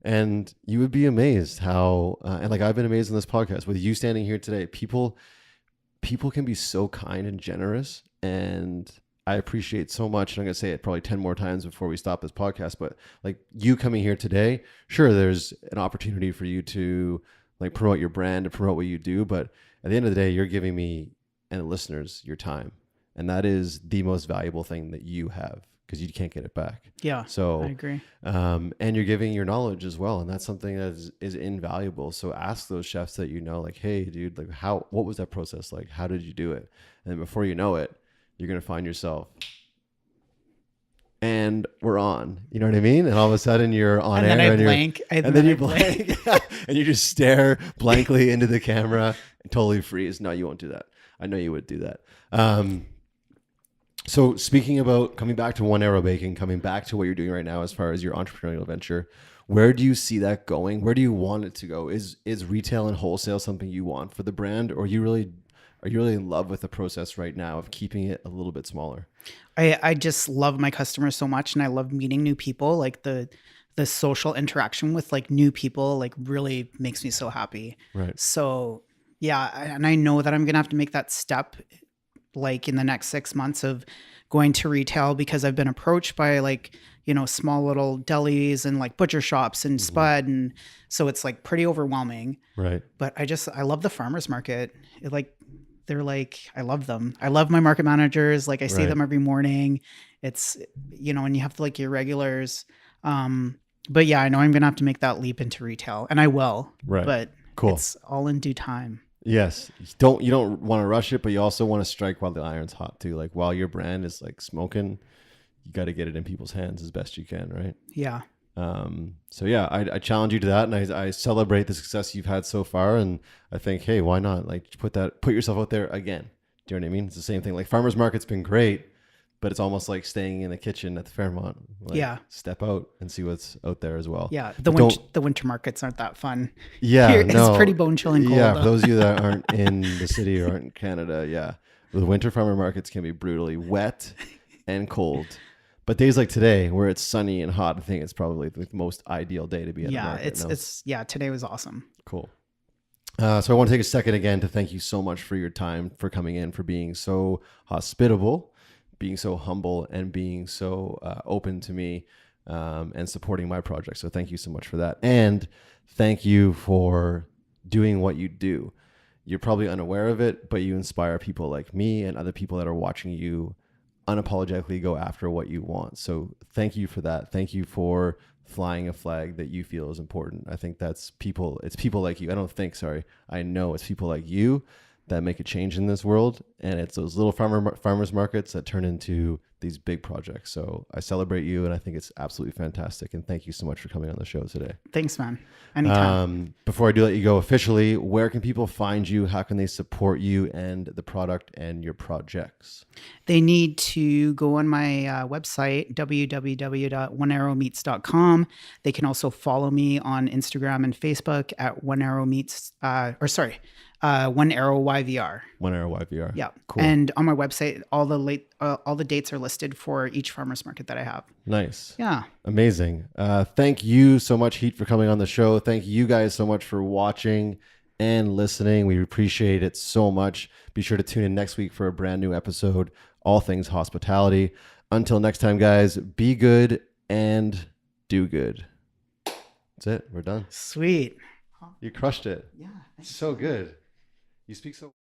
Speaker 1: And you would be amazed how, and like, I've been amazed in this podcast with you standing here today. People can be so kind and generous, and I appreciate so much. And I'm going to say it probably 10 more times before we stop this podcast, but like, you coming here today, sure, there's an opportunity for you to like promote your brand and promote what you do. But at the end of the day, you're giving me and the listeners your time. And that is the most valuable thing that you have, because you can't get it back.
Speaker 2: Yeah.
Speaker 1: So
Speaker 2: I agree.
Speaker 1: And you're giving your knowledge as well. And that's something that is invaluable. So ask those chefs that you know, like, hey, dude, like, what was that process like? How did you do it? And then before you know it, you're going to find yourself, and we're on, you know what I mean? And all of a sudden you're on
Speaker 2: and
Speaker 1: air,
Speaker 2: then I blank.
Speaker 1: and then you blank. And you just stare blankly into the camera and totally freeze. No, you won't do that. I know you would do that. So speaking about coming back to One Arrow Bacon, coming back to what you're doing right now as far as your entrepreneurial venture, where do you see that going? Where do you want it to go? Is retail and wholesale something you want for the brand, or are you really in love with the process right now of keeping it a little bit smaller?
Speaker 2: I just love my customers so much, and I love meeting new people. Like the social interaction with like new people like really makes me so happy.
Speaker 1: Right.
Speaker 2: So yeah, and I know that I'm gonna have to make that step like in the next 6 months of going to retail, because I've been approached by like, small little delis and like butcher shops and Spud. And so it's like pretty overwhelming.
Speaker 1: Right.
Speaker 2: But I love the farmers market. I love them. I love my market managers. Like I see
Speaker 1: Right.
Speaker 2: them every morning. It's, and you have like your regulars. But yeah, I know I'm going to have to make that leap into retail, and I will,
Speaker 1: Right.
Speaker 2: But
Speaker 1: Cool.
Speaker 2: It's all in due time.
Speaker 1: Yes. You don't want to rush it, but you also want to strike while the iron's hot too. Like while your brand is like smoking, you got to get it in people's hands as best you can. Right.
Speaker 2: Yeah.
Speaker 1: So yeah, I challenge you to that, and I celebrate the success you've had so far. And I think, hey, why not like put yourself out there again? Do you know what I mean? It's the same thing. Like farmers market's been great, but it's almost like staying in the kitchen at the Fairmont. Like,
Speaker 2: yeah.
Speaker 1: Step out and see what's out there as well.
Speaker 2: Yeah.
Speaker 1: The
Speaker 2: winter markets aren't that fun.
Speaker 1: Yeah.
Speaker 2: Here,
Speaker 1: no.
Speaker 2: It's pretty bone chilling cold.
Speaker 1: Yeah. For those of you that aren't in the city or aren't in Canada. Yeah. The winter farmer markets can be brutally wet and cold. But days like today, where it's sunny and hot, I think it's probably the most ideal day to be at a market.
Speaker 2: Today was awesome.
Speaker 1: Cool. So I want to take a second again to thank you so much for your time, for coming in, for being so hospitable, being so humble, and being so open to me and supporting my project. So thank you so much for that. And thank you for doing what you do. You're probably unaware of it, but you inspire people like me and other people that are watching you unapologetically go after what you want. So thank you for that. Thank you for flying a flag that you feel is important. I think it's people like you. I know it's people like you that make a change in this world. And it's those little farmers markets that turn into these big projects. So I celebrate you, and I think it's absolutely fantastic. And thank you so much for coming on the show today.
Speaker 2: Thanks, man. Anytime.
Speaker 1: Before I do let you go officially, where can people find you? How can they support you and the product and your projects?
Speaker 2: They need to go on my website, www.onearrowmeats.com. They can also follow me on Instagram and Facebook at One Arrow YVR.
Speaker 1: One Arrow YVR.
Speaker 2: Yeah.
Speaker 1: Cool.
Speaker 2: And on my website, all the dates are listed for each farmer's market that I have.
Speaker 1: Nice.
Speaker 2: Yeah.
Speaker 1: Amazing. Thank you so much, Heat, for coming on the show. Thank you guys so much for watching and listening. We appreciate it so much. Be sure to tune in next week for a brand new episode, all things hospitality. Until next time, guys, be good and do good. That's it. We're done.
Speaker 2: Sweet.
Speaker 1: You crushed it.
Speaker 2: Yeah.
Speaker 1: So good. You speak so